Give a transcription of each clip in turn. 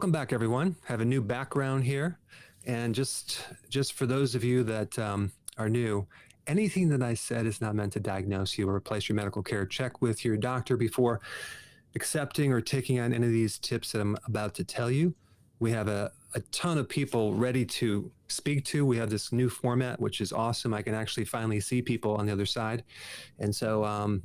Welcome back, everyone. Have a new background here. And just for those of you that are new, anything that I said is not meant to diagnose you or replace your medical care. Check with your doctor before accepting or taking on any of these tips that I'm about to tell you. We have a ton of people ready to speak to. We have this new format, which is awesome. I can actually finally see people on the other side. And so,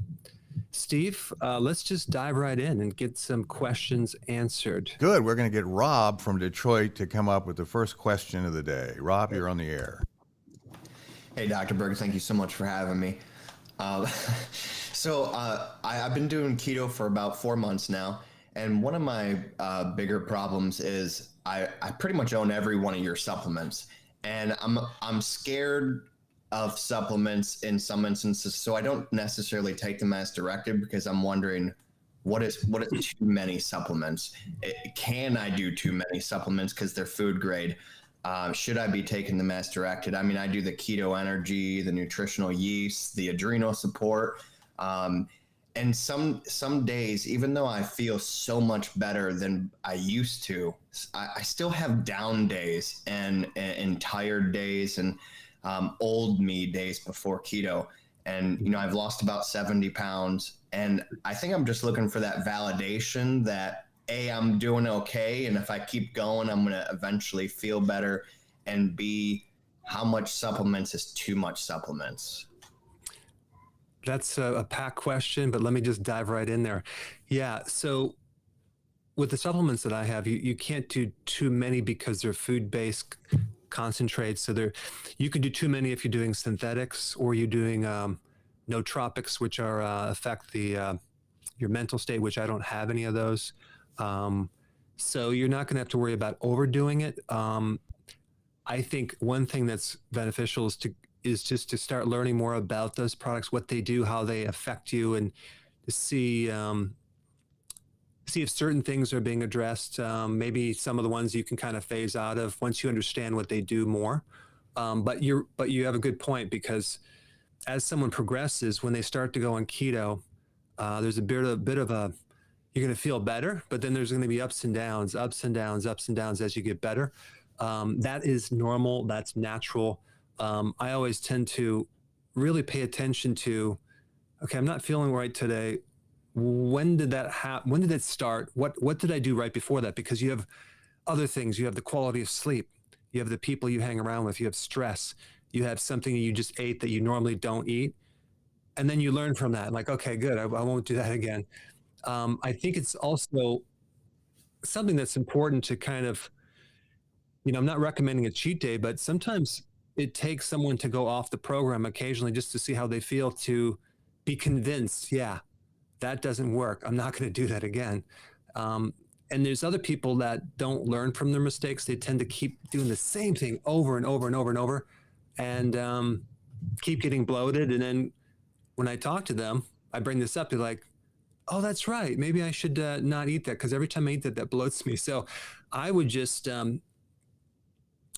Steve, let's just dive right in and get some questions answered. Good. We're going to get Rob from Detroit to come up with the first question of the day. Rob, you're on the air. Hey, Dr. Berg, thank you so much for having me. I've been doing keto for about 4 months now, and one of my bigger problems is I pretty much own every one of your supplements, and I'm scared of supplements in some instances, so I don't necessarily take them as directed because I'm wondering what is too many supplements? Can I do too many supplements because they're food grade? Should I be taking them as directed? I mean, I do the keto energy, the nutritional yeast, the adrenal support. And some days, even though I feel so much better than I used to, I still have down days and tired days and old me days before keto. And, you know, I've lost about 70 pounds. And I think I'm just looking for that validation that A, I'm doing okay, and if I keep going, I'm going to eventually feel better, and B, how much supplements is too much supplements? That's a packed question, but let me just dive right in there. Yeah, so with the supplements that I have, you can't do too many because they're food-based concentrates. So you can do too many if you're doing synthetics or you're doing nootropics, which are affect your mental state, which I don't have any of those. So you're not going to have to worry about overdoing it. I think one thing that's beneficial is just to start learning more about those products, what they do, how they affect you, and to see if certain things are being addressed. Maybe some of the ones you can kind of phase out of once you understand what they do more. But you have a good point, because as someone progresses, when they start to go on keto, there's a bit of a you're going to feel better, but then there's going to be ups and downs as you get better. That is normal. That's natural. I always tend to really pay attention to, okay, I'm not feeling right today. When did that happen? When did it start? What did I do right before that? Because you have other things. You have the quality of sleep. You have the people you hang around with. You have stress. You have something you just ate that you normally don't eat. And then you learn from that. Like, okay, good. I won't do that again. I think it's also something that's important to kind of, I'm not recommending a cheat day, but sometimes it takes someone to go off the program occasionally just to see how they feel, to be convinced, yeah, that doesn't work. I'm not going to do that again. And there's other people that don't learn from their mistakes. They tend to keep doing the same thing over and over and over and over, and keep getting bloated. And then when I talk to them, I bring this up. They're like, oh, that's right. Maybe I should not eat that, because every time I eat that bloats me. So I would just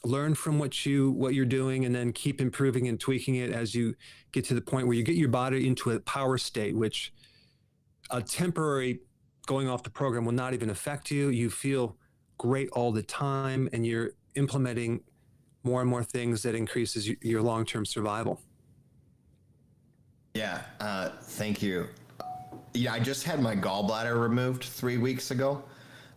learn from what you're doing, and then keep improving and tweaking it as you get to the point where you get your body into a power state, which a temporary going off the program will not even affect you. You feel great all the time, and you're implementing more and more things that increases your long-term survival. Yeah, thank you. Yeah, I just had my gallbladder removed 3 weeks ago.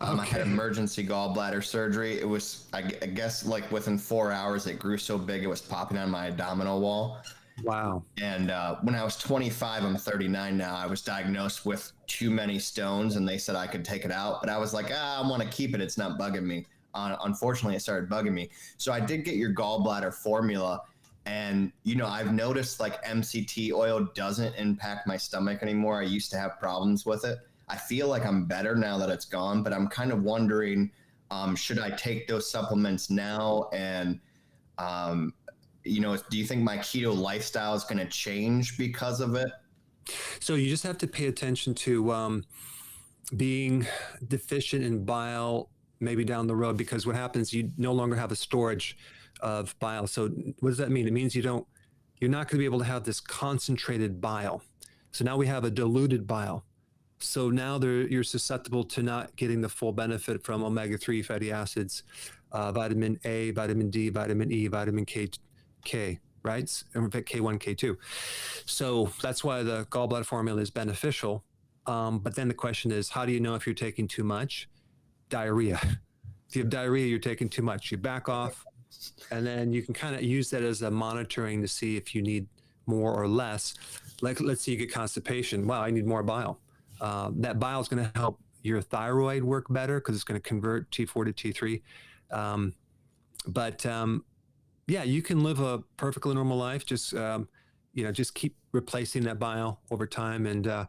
Okay. I had emergency gallbladder surgery. It was, I guess, like within 4 hours, it grew so big it was popping on my abdominal wall. Wow. And when I was 25, I'm 39 now, I was diagnosed with too many stones, and they said I could take it out. But I was like, I want to keep it. It's not bugging me. Unfortunately, it started bugging me. So I did get your gallbladder formula. And, I've noticed like MCT oil doesn't impact my stomach anymore. I used to have problems with it. I feel like I'm better now that it's gone, but I'm kind of wondering, should I take those supplements now? And, do you think my keto lifestyle is going to change because of it? So you just have to pay attention to being deficient in bile maybe down the road, because what happens, you no longer have a storage of bile. So what does that mean? It means you're not going to be able to have this concentrated bile. So now we have a diluted bile. So now you're susceptible to not getting the full benefit from omega-3 fatty acids, vitamin A, vitamin D, vitamin E, vitamin K, right? In fact, K1, K2. So that's why the gallbladder formula is beneficial. But then the question is, how do you know if you're taking too much? Diarrhea. If you have diarrhea, you're taking too much. You back off, and then you can kind of use that as a monitoring to see if you need more or less. Like, let's say you get constipation. Wow, I need more bile. That bile is going to help your thyroid work better because it's going to convert T4 to T3. Yeah, you can live a perfectly normal life. Just just keep replacing that bile over time. And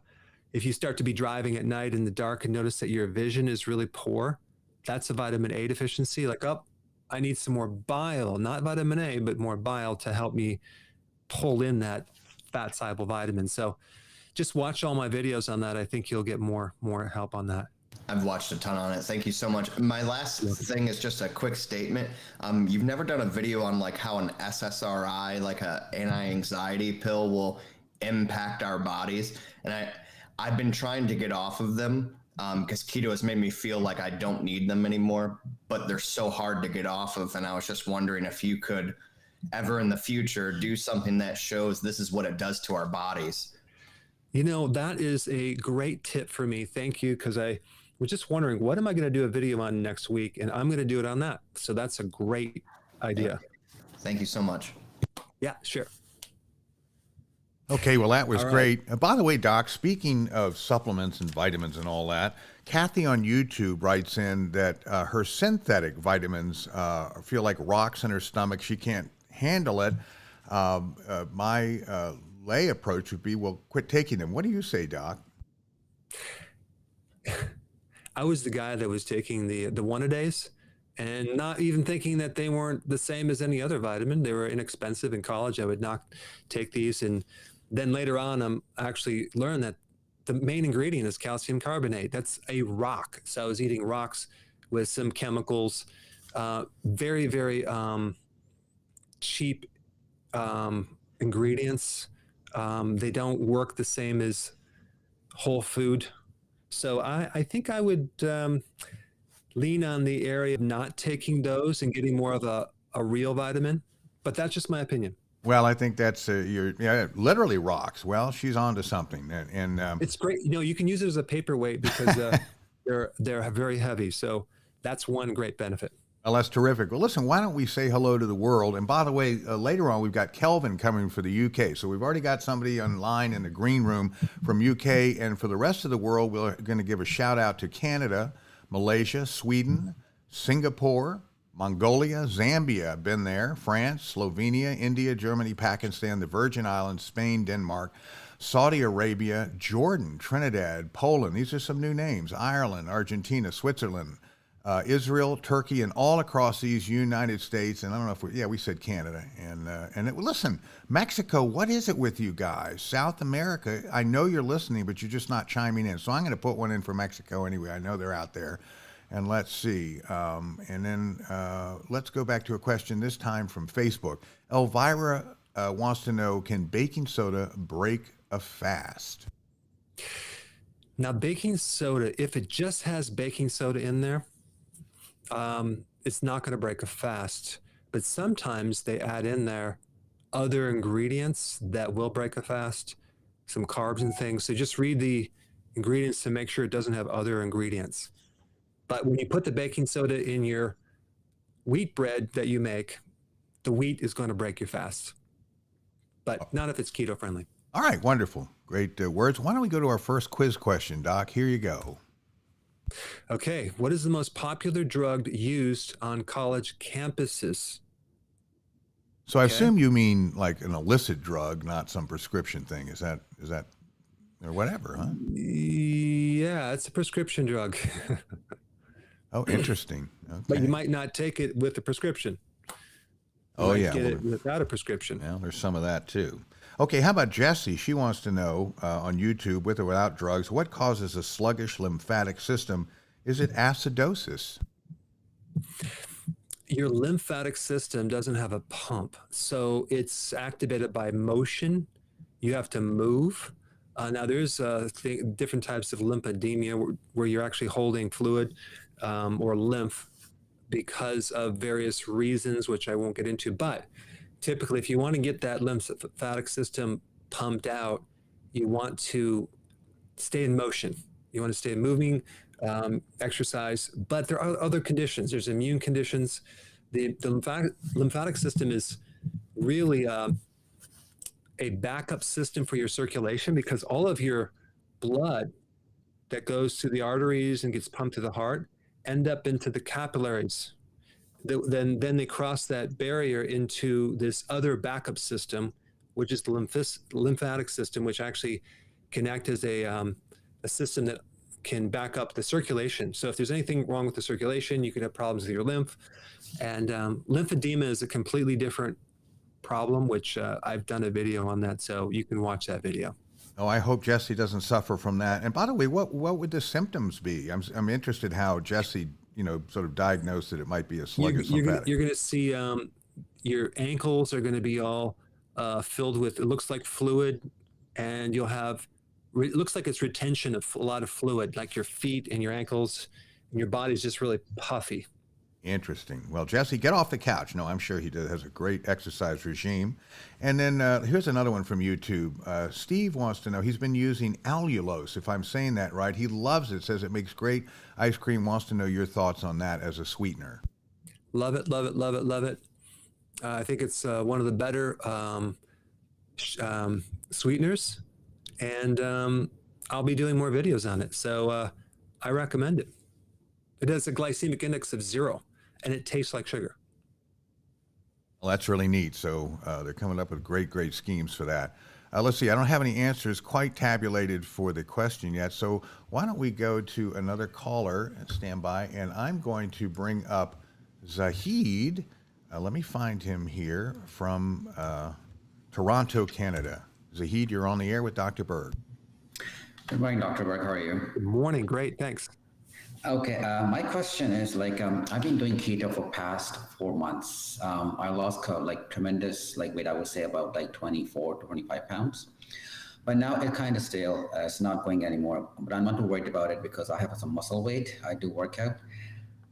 if you start to be driving at night in the dark and notice that your vision is really poor, that's a vitamin A deficiency. Like, oh, I need some more bile, not vitamin A, but more bile to help me pull in that fat soluble vitamin. So just watch all my videos on that. I think you'll get more help on that. I've watched a ton on it. Thank you so much. My last thing is just a quick statement. You've never done a video on like how an SSRI, like a anti-anxiety pill, will impact our bodies. And I've been trying to get off of them because keto has made me feel like I don't need them anymore, but they're so hard to get off of. And I was just wondering if you could ever in the future do something that shows this is what it does to our bodies. That is a great tip for me. Thank you, because I was just wondering, what am I going to do a video on next week? And I'm going to do it on that. So that's a great idea. Thank you so much. Yeah, sure. Okay, well, that was All right. great. By the way, Doc, speaking of supplements and vitamins and all that, Kathy on YouTube writes in that her synthetic vitamins feel like rocks in her stomach. She can't handle it. My lay approach would be, well, quit taking them. What do you say, Doc? I was the guy that was taking the one-a-days and not even thinking that they weren't the same as any other vitamin. They were inexpensive in college. I would not take these. And then later on, I actually learned that the main ingredient is calcium carbonate. That's a rock. So I was eating rocks with some chemicals, very, very cheap ingredients. They don't work the same as whole food. So I think I would lean on the area of not taking those and getting more of a real vitamin. But that's just my opinion. Well, I think that's literally rocks. Well, she's on to something. And it's great. You can use it as a paperweight because they're very heavy. So that's one great benefit. Well, that's terrific. Well, listen, why don't we say hello to the world? And by the way, later on, we've got Kelvin coming for the UK. So we've already got somebody online in the green room from UK. And for the rest of the world, we're going to give a shout out to Canada, Malaysia, Sweden, Singapore, Mongolia, Zambia, been there, France, Slovenia, India, Germany, Pakistan, the Virgin Islands, Spain, Denmark, Saudi Arabia, Jordan, Trinidad, Poland. These are some new names. Ireland, Argentina, Switzerland, Israel, Turkey, and all across these United States. And I don't know if we said Canada. Listen, Mexico, what is it with you guys? South America, I know you're listening, but you're just not chiming in. So I'm going to put one in for Mexico anyway. I know they're out there. And let's see. Let's go back to a question this time from Facebook. Elvira wants to know, can baking soda break a fast? Now, baking soda, if it just has baking soda in there, it's not going to break a fast. But sometimes they add in there other ingredients that will break a fast, some carbs and things. So just read the ingredients to make sure it doesn't have other ingredients. But when you put the baking soda in your wheat bread that you make, the wheat is going to break your fast. But not if it's keto friendly. All right, wonderful. Great words. Why don't we go to our first quiz question, Doc? Here you go. Okay, what is the most popular drug used on college campuses? So I assume you mean like an illicit drug, not some prescription thing. Is that or whatever, huh? Yeah, it's a prescription drug. Oh, interesting. Okay. But you might not take it with a prescription. Get it without a prescription. Well, there's some of that too. Okay, how about Jessie? She wants to know on YouTube, with or without drugs, what causes a sluggish lymphatic system? Is it acidosis? Your lymphatic system doesn't have a pump, so it's activated by motion. You have to move. Now, there's different types of lymphedema where you're actually holding fluid or lymph because of various reasons, which I won't get into. But typically, if you want to get that lymphatic system pumped out, you want to stay in motion. You want to stay moving, exercise. But there are other conditions. There's immune conditions. The lymphatic system is really a backup system for your circulation, because all of your blood that goes to the arteries and gets pumped to the heart end up into the capillaries. Then they cross that barrier into this other backup system, which is the lymphatic system, which actually can act as a system that can back up the circulation. So if there's anything wrong with the circulation, you could have problems with your lymph. And lymphedema is a completely different problem, which I've done a video on that, so you can watch that video. Oh, I hope Jesse doesn't suffer from that. And by the way, what would the symptoms be? I'm interested how Jesse, sort of diagnosed that it might be a sluggish lymphatic. You're going to see your ankles are going to be all filled with, it looks like fluid, and you'll have, it looks like it's retention of a lot of fluid, like your feet and your ankles, and your body's just really puffy. Interesting. Well, Jesse, get off the couch. No, I'm sure he has a great exercise regime. And then here's another one from YouTube. Steve wants to know, he's been using allulose, if I'm saying that right. He loves it, says it makes great ice cream, wants to know your thoughts on that as a sweetener. Love it, love it, love it, love it. I think it's one of the better sweeteners, and I'll be doing more videos on it. So I recommend it. It has a glycemic index of 0. And it tastes like sugar. Well, that's really neat. So they're coming up with great schemes for that. Let's see. I don't have any answers quite tabulated for the question yet. So why don't we go to another caller and stand by? And I'm going to bring up Zahid. Let me find him here from Toronto, Canada. Zahid, you're on the air with Dr. Berg. Good morning, Dr. Berg. How are you? Good morning. Great. Thanks. Okay, my question is I've been doing keto for past 4 months. I lost tremendous weight. I would say about 24 to 25 pounds. But now it kind of still, it's not going anymore. But I'm not too worried about it because I have some muscle weight. I do workout.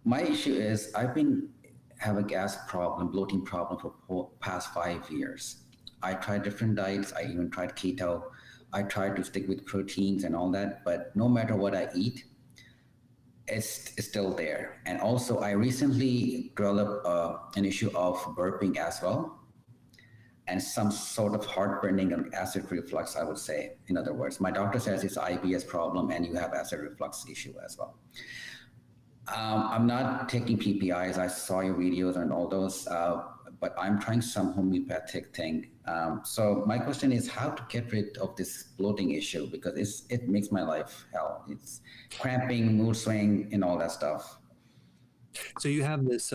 My issue is I've been having a gas problem, bloating problem for past 5 years. I tried different diets. I even tried keto. I tried to stick with proteins and all that. But no matter what I eat, it's still there. And also I recently developed an issue of burping as well, and some sort of heartburning and acid reflux, I would say. In other words, my doctor says it's IBS problem and you have acid reflux issue as well. I'm not taking PPIs. I saw your videos and all those, but I'm trying some homeopathic thing. So my question is how to get rid of this bloating issue, because it makes my life hell. It's cramping, mood swing, and all that stuff. So you have this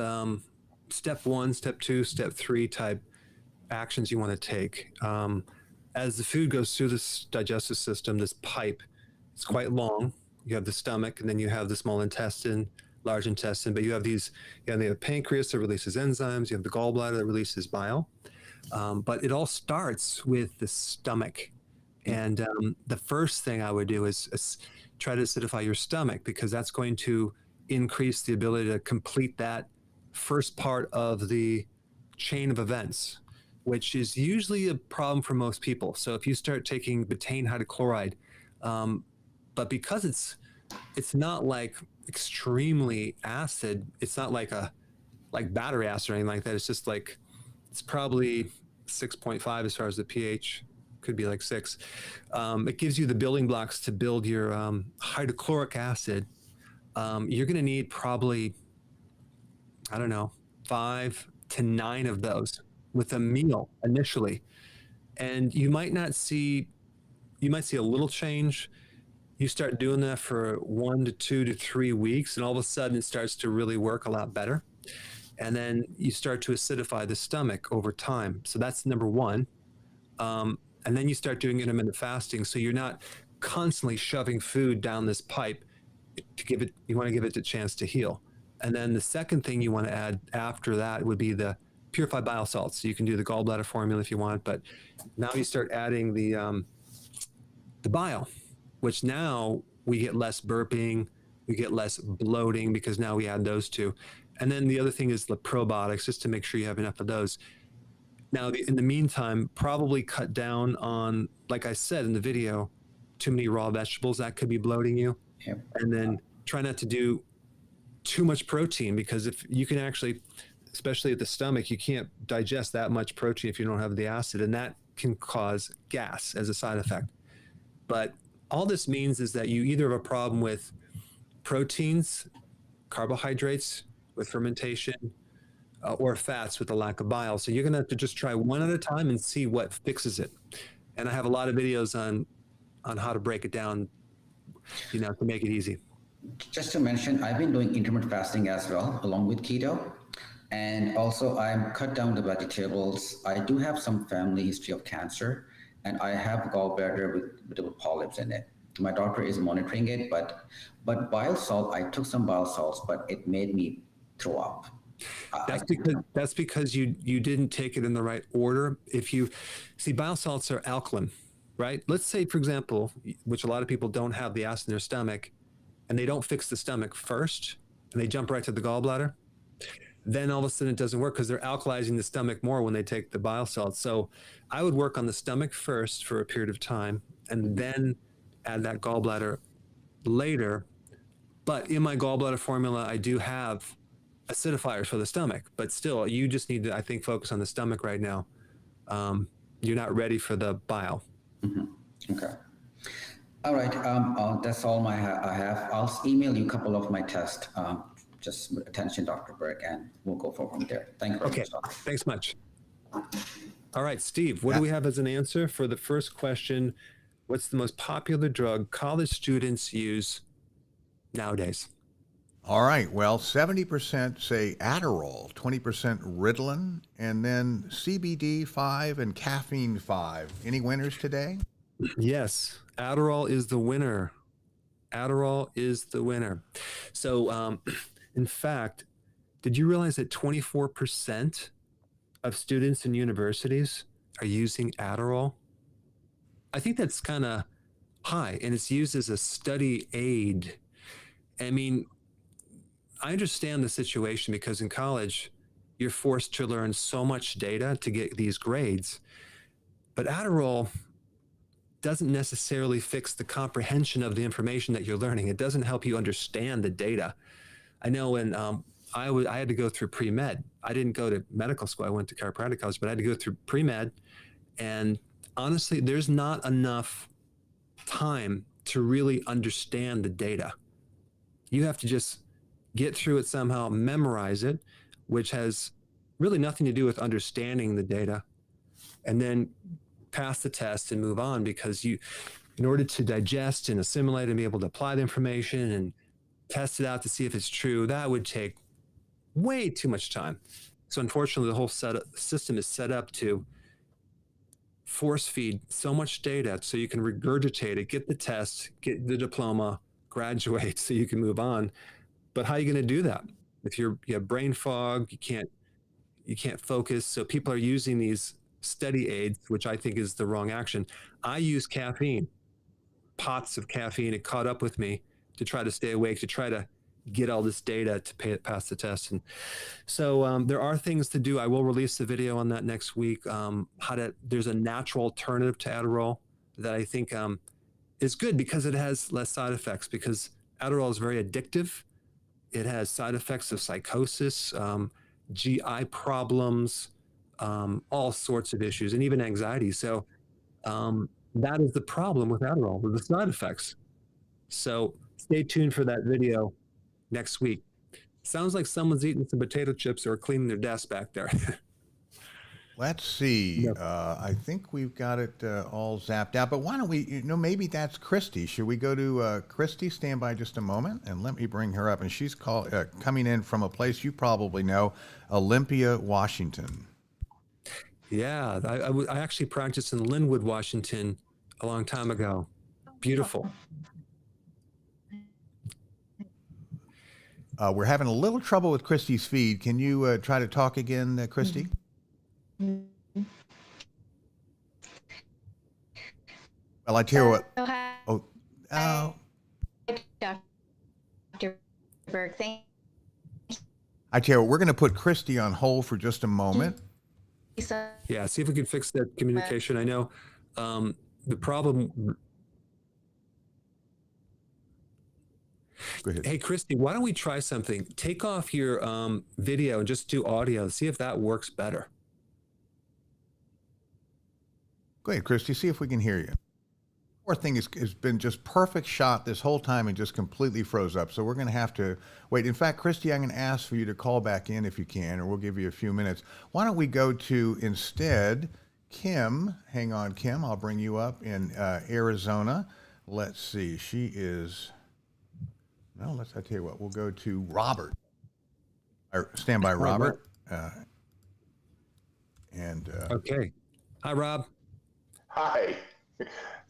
step 1, step 2, step 3 type actions you want to take. As the food goes through this digestive system, this pipe, it's quite long. You have the stomach, and then you have the small intestine, large intestine, but you have the pancreas that releases enzymes, you have the gallbladder that releases bile. But it all starts with the stomach. And the first thing I would do is try to acidify your stomach, because that's going to increase the ability to complete that first part of the chain of events, which is usually a problem for most people. So if you start taking betaine hydrochloride, but because it's not like extremely acid, it's not like battery acid or anything like that. It's just it's probably 6.5 as far as the pH, could be 6. It gives you the building blocks to build your hydrochloric acid. You're going to need probably, 5 to 9 of those with a meal initially. And you might see a little change. You start doing that for 1 to 2 to 3 weeks, and all of a sudden it starts to really work a lot better. And then you start to acidify the stomach over time. So that's number 1. And then you start doing intermittent fasting. So you're not constantly shoving food down this pipe you want to give it a chance to heal. And then the second thing you want to add after that would be the purified bile salts. So you can do the gallbladder formula if you want, but now you start adding the the bile, which now we get less burping, we get less bloating because now we add those two. And then the other thing is the probiotics, just to make sure you have enough of those. Now, in the meantime, probably cut down on, like I said in the video, too many raw vegetables. That could be bloating you. Yep. And then try not to do too much protein, because if you can actually, especially at the stomach, you can't digest that much protein if you don't have the acid, and that can cause gas as a side effect. But all this means is that you either have a problem with proteins, carbohydrates with fermentation, or fats with the lack of bile. So you're going to have to just try one at a time and see what fixes it. And I have a lot of videos on how to break it down, to make it easy. Just to mention, I've been doing intermittent fasting as well, along with keto. And also I'm cut down the vegetables. I do have some family history of cancer, and I have gallbladder with polyps in it. My doctor is monitoring it, but bile salt, I took some bile salts, but it made me throw up. That's because you didn't take it in the right order. If you see, bile salts are alkaline, right? Let's say, for example, which a lot of people don't have the acid in their stomach, and they don't fix the stomach first, and they jump right to the gallbladder, then all of a sudden it doesn't work because they're alkalizing the stomach more when they take the bile salts. So I would work on the stomach first for a period of time, and then add that gallbladder later. But in my gallbladder formula, I do have acidifiers for the stomach, but still, you just need to, I think, focus on the stomach right now. You're not ready for the bile. Mm-hmm. Okay. All right. That's all I have. I'll email you a couple of my tests. Just attention, Dr. Berg, and we'll go from there. Thank you very much. Okay. Thanks much. All right, Steve, what do we have as an answer for the first question? What's the most popular drug college students use nowadays? All right. Well, 70% say Adderall, 20% Ritalin, and then CBD 5 and caffeine 5. Any winners today? Yes, Adderall is the winner. Adderall is the winner. So, in fact, did you realize that 24% of students in universities are using Adderall? I think that's kind of high, and it's used as a study aid. I mean, I understand the situation because in college, you're forced to learn so much data to get these grades. But Adderall doesn't necessarily fix the comprehension of the information that you're learning. It doesn't help you understand the data. I know when I had to go through pre-med. I didn't go to medical school. I went to chiropractic college, but I had to go through pre-med. And honestly, there's not enough time to really understand the data. You have to just get through it somehow, memorize it, which has really nothing to do with understanding the data, and then pass the test and move on, because in order to digest and assimilate and be able to apply the information and test it out to see if it's true, that would take way too much time. So unfortunately, the whole system is set up to force feed so much data so you can regurgitate it, get the test, get the diploma, graduate so you can move on. But how are you going to do that? If you have brain fog, you can't focus. So people are using these study aids, which I think is the wrong action. I use caffeine, pots of caffeine. It caught up with me to try to stay awake, to try to get all this data to pass the test. And so there are things to do. I will release the video on that next week. There's a natural alternative to Adderall that I think is good because it has less side effects, because Adderall is very addictive. It has side effects of psychosis, GI problems, all sorts of issues, and even anxiety. So that is the problem with Adderall, with the side effects. So stay tuned for that video next week. Sounds like someone's eating some potato chips or cleaning their desk back there. Let's see. I think we've got it all zapped out, but why don't we, maybe that's Christy. Should we go to Christy? Stand by just a moment and let me bring her up. And she's coming in from a place you probably know, Olympia, Washington. Yeah, I actually practiced in Linwood, Washington a long time ago. Beautiful. We're having a little trouble with Christy's feed. Can you try to talk again, Christy? Well, I tell you what. So, hi, Oh, oh, Dr. Berg. Thank I tell you what, we're going to put Christy on hold for just a moment. you so Yeah, see if we can fix that communication. I know the problem. Go ahead. Hey, Christy, why don't we try something? Take off your video and just do audio. See if that works better. Go ahead, Christy. See if we can hear you. Our thing has been just perfect shot this whole time and just completely froze up. So we're going to have to wait. In fact, Christy, I'm going to ask for you to call back in if you can, or we'll give you a few minutes. Why don't we go to instead Kim? Hang on, Kim. I'll bring you up in Arizona. Let's see. She is. No, I tell you what. We'll go to Robert. Stand by, Robert. Okay. Hi, Rob. Hi.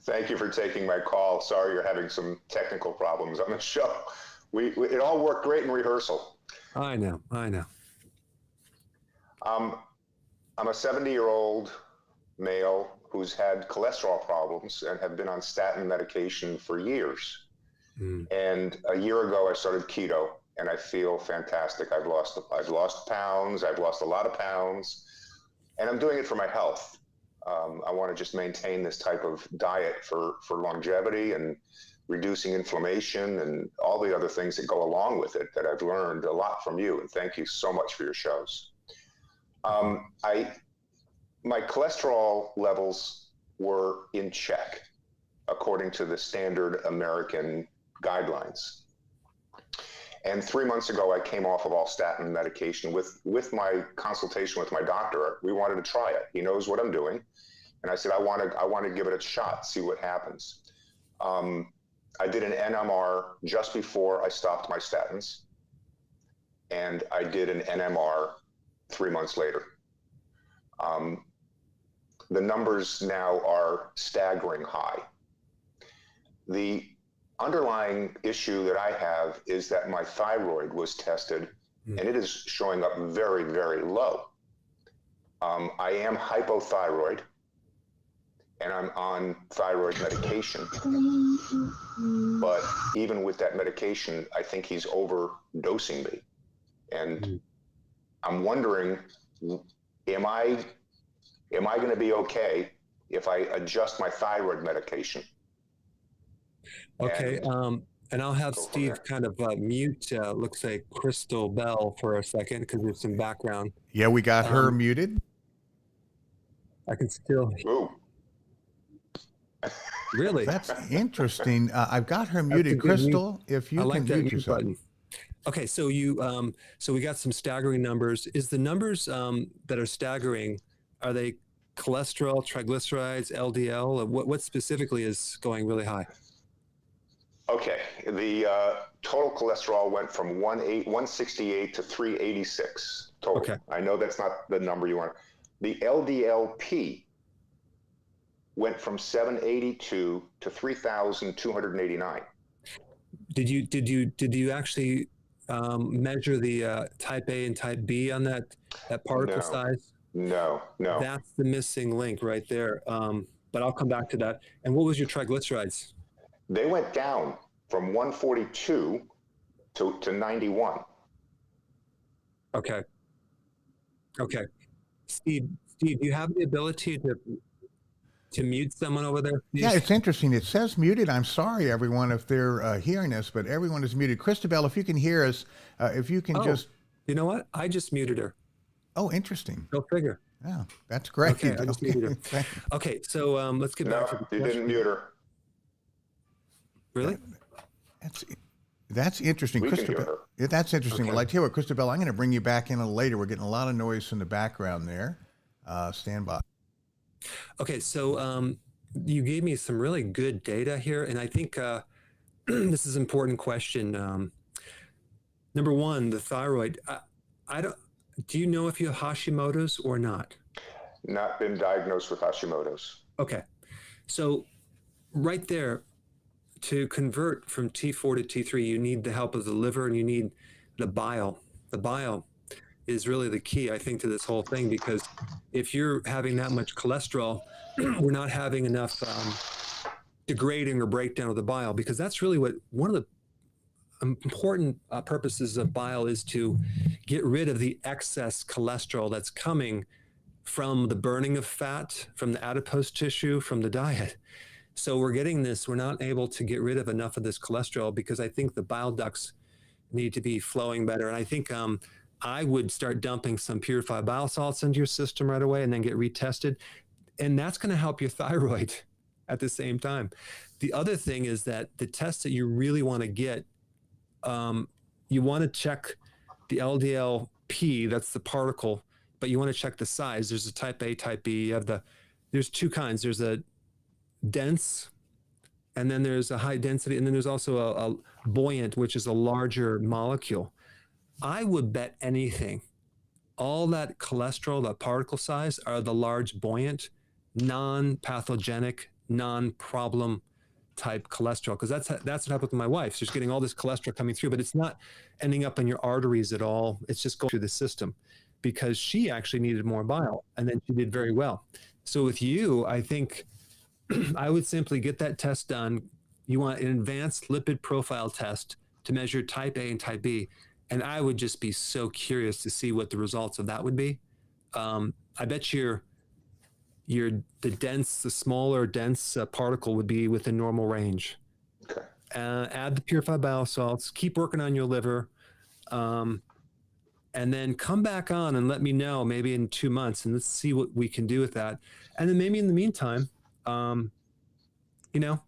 Thank you for taking my call. Sorry you're having some technical problems on the show. It all worked great in rehearsal. I know. I'm a 70-year-old male who's had cholesterol problems and have been on statin medication for years. And a year ago, I started keto, and I feel fantastic. I've lost pounds. I've lost a lot of pounds, and I'm doing it for my health. I want to just maintain this type of diet for longevity and reducing inflammation and all the other things that go along with it that I've learned a lot from you. And thank you so much for your shows. My cholesterol levels were in check according to the standard American guidelines. And 3 months ago, I came off of all statin medication with my consultation with my doctor. We wanted to try it. He knows what I'm doing. And I said, I want to give it a shot, see what happens. I did an NMR just before I stopped my statins. And I did an NMR 3 months later. The numbers now are staggering high. The underlying issue that I have is that my thyroid was tested and it is showing up very, very low. I am hypothyroid and I'm on thyroid medication. But even with that medication, I think he's overdosing me. And I'm wondering, am I going to be okay if I adjust my thyroid medication? Okay. And I'll have Steve kind of mute, looks like Crystal Bell for a second because there's some background. Yeah, we got her muted. I can still. Ooh. Really? That's interesting. I've got her muted. Crystal, if you I like can that mute mute yourself. button. Okay, so so we got some staggering numbers. Is the numbers that are staggering, are they cholesterol, triglycerides, LDL? What specifically is going really high? Okay, the total cholesterol went from 168 to 386 total. Okay. I know that's not the number you want. The LDLP went from 782 to 3,289. Did you actually measure the type A and type B on that particle size? No. That's the missing link right there. But I'll come back to that. And what was your triglycerides? They went down from 142 to 91. Okay. Steve, do you have the ability to mute someone over there? Yeah, it's interesting. It says muted. I'm sorry, everyone, if they're hearing us, but everyone is muted. Christabel, if you can hear us, if you can just... You know what? I just muted her. Oh, interesting. Go figure. Yeah, that's great. Okay, I just muted her. Okay, so let's get back to the No, you didn't mute her. Really? That's interesting, We can Christabel. hear her. Yeah, that's interesting. Okay. Well, I tell you what, Christabel, I'm going to bring you back in a little later. We're getting a lot of noise in the background there. Stand by. Okay, so you gave me some really good data here, and I think this is an important question. Number one, the thyroid. I don't. Do you know if you have Hashimoto's or not? Not been diagnosed with Hashimoto's. Okay, so right there, to convert from T4 to T3, you need the help of the liver and you need the bile. The bile is really the key, I think, to this whole thing, because if you're having that much cholesterol, we're not having enough degrading or breakdown of the bile, because that's really what one of the important purposes of bile is, to get rid of the excess cholesterol that's coming from the burning of fat, from the adipose tissue, from the diet. So we're not able to get rid of enough of this cholesterol, because I think the bile ducts need to be flowing better. And I think I would start dumping some purified bile salts into your system right away and then get retested. And that's going to help your thyroid at the same time. The other thing is that the test that you really want to get, you want to check the LDL-P, that's the particle, but you want to check the size. There's a type A, type B. There's two kinds. There's a dense, and then there's a high density, and then there's also a buoyant, which is a larger molecule. I would bet anything, all that cholesterol, that particle size, are the large buoyant, non-pathogenic, non-problem type cholesterol, because that's what happened with my wife. She's getting all this cholesterol coming through, but it's not ending up in your arteries at all. It's just going through the system, because she actually needed more bile, and then she did very well. So with you, I think I would simply get that test done. You want an advanced lipid profile test to measure type A and type B, and I would just be so curious to see what the results of that would be. I bet the smaller dense particle would be within normal range. Okay. Add the purified bile salts, keep working on your liver, and then come back on and let me know maybe in 2 months, and let's see what we can do with that. And then maybe in the meantime, you don't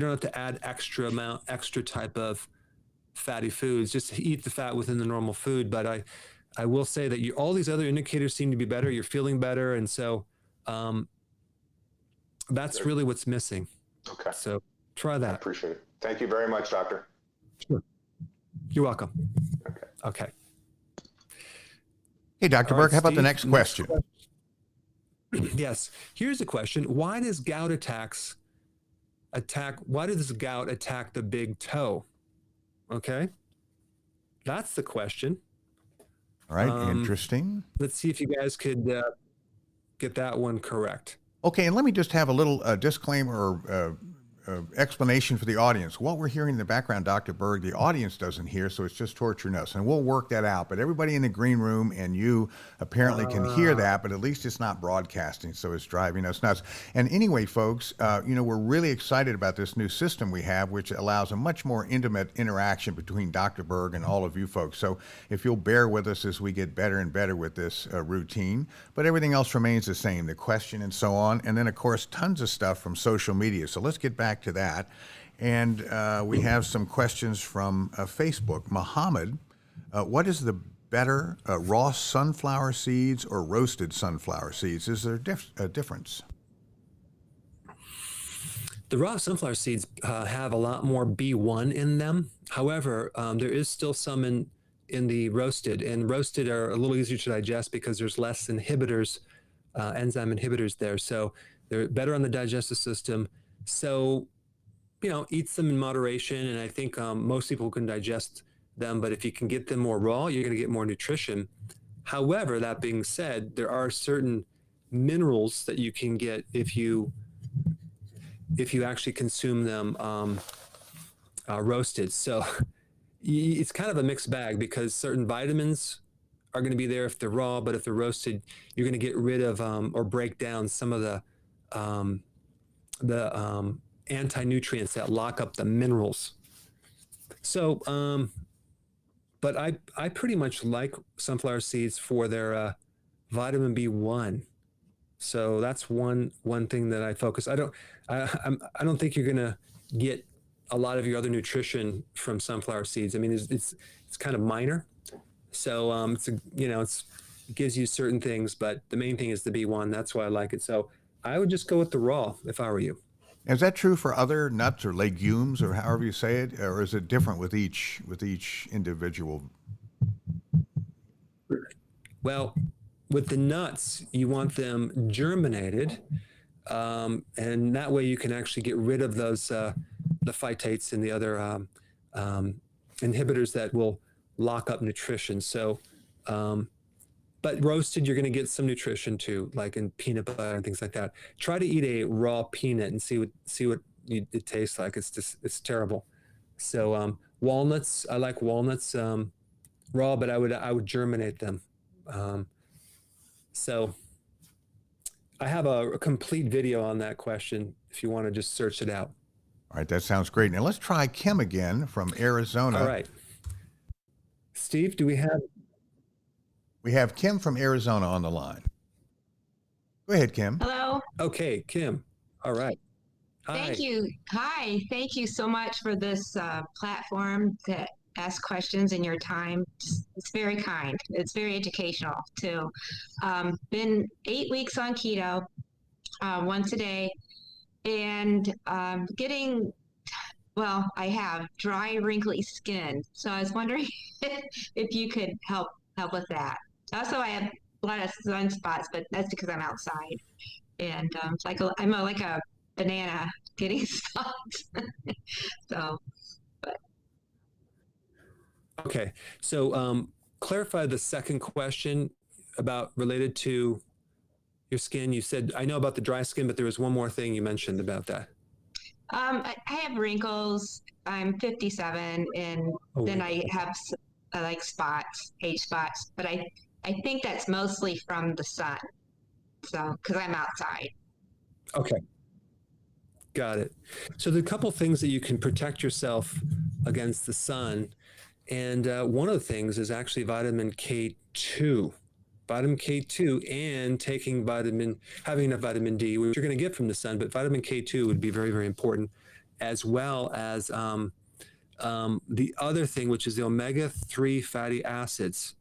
have to add extra type of fatty foods. Just eat the fat within the normal food. But I will say that all these other indicators seem to be better. You're feeling better, and so that's really what's missing. Okay. So try I that. appreciate it. Thank you very much, doctor. Sure. You're welcome. Okay. Okay. Hey, Dr. All right, Berg, how about the Steve, next question? Yes. Here's a question. Why does gout attack the big toe? Okay. That's the question. All right, interesting. Let's see if you guys could get that one correct. Okay, and let me just have a little disclaimer or explanation for the audience. What we're hearing in the background, Dr. Berg, the audience doesn't hear, so it's just torturing us, and we'll work that out. But everybody in the green room and you apparently can hear that, but at least it's not broadcasting, so it's driving us nuts. And anyway, folks, we're really excited about this new system we have, which allows a much more intimate interaction between Dr. Berg and all of you folks. So if you'll bear with us as we get better and better with this routine, but everything else remains the same, the question and so on. And then, of course, tons of stuff from social media. So let's get back to that. And we have some questions from Facebook. Muhammad, what is the better, raw sunflower seeds or roasted sunflower seeds? Is there a difference? The raw sunflower seeds have a lot more B1 in them. However, there is still some in the roasted, and roasted are a little easier to digest because there's less inhibitors, enzyme inhibitors there. So they're better on the digestive system. So, eat them in moderation. And I think most people can digest them, but if you can get them more raw, you're going to get more nutrition. However, that being said, there are certain minerals that you can get if you actually consume them roasted. So it's kind of a mixed bag, because certain vitamins are going to be there if they're raw, but if they're roasted, you're going to get rid of or break down some of the anti-nutrients that lock up the minerals. So, but I pretty much like sunflower seeds for their vitamin B1. So that's one thing that I focus. I don't think you're gonna get a lot of your other nutrition from sunflower seeds. I mean, it's kind of minor. So it gives you certain things, but the main thing is the B1. That's why I like it. So I would just go with the raw if I were you. Is that true for other nuts or legumes, or however you say it, or is it different with each individual? Well, with the nuts, you want them germinated, and that way you can actually get rid of those the phytates and the other inhibitors that will lock up nutrition. So, but roasted, you're going to get some nutrition too, like in peanut butter and things like that. Try to eat a raw peanut and see what it tastes like. It's terrible. So walnuts, I like walnuts raw, but I would germinate them. So I have a complete video on that question if you want to just search it out. All right, that sounds great. Now let's try Kim again from Arizona. All right. Steve, do we have? We have Kim from Arizona on the line. Go ahead, Kim. Hello. Okay, Kim. All right. Hi. Thank you. Hi. Thank you so much for this platform to ask questions in your time. It's very kind. It's very educational too. Been 8 weeks on keto, once a day, and getting, well, I have dry, wrinkly skin. So I was wondering if you could help with that. Also, I have a lot of sunspots, but that's because I'm outside, and it's like I'm like a banana getting soft. So, Okay. So clarify the second question about related to your skin. You said, I know about the dry skin, but there was one more thing you mentioned about that. I have wrinkles. I'm 57, and then I have like spots, age spots, but I think that's mostly from the sun. So, because I'm outside. Okay. Got it. So there are a couple things that you can protect yourself against the sun. And one of the things is actually vitamin K2. Vitamin K2 and having enough vitamin D, which you're going to get from the sun, but vitamin K2 would be very, very important, as well as the other thing, which is the omega-3 fatty acids.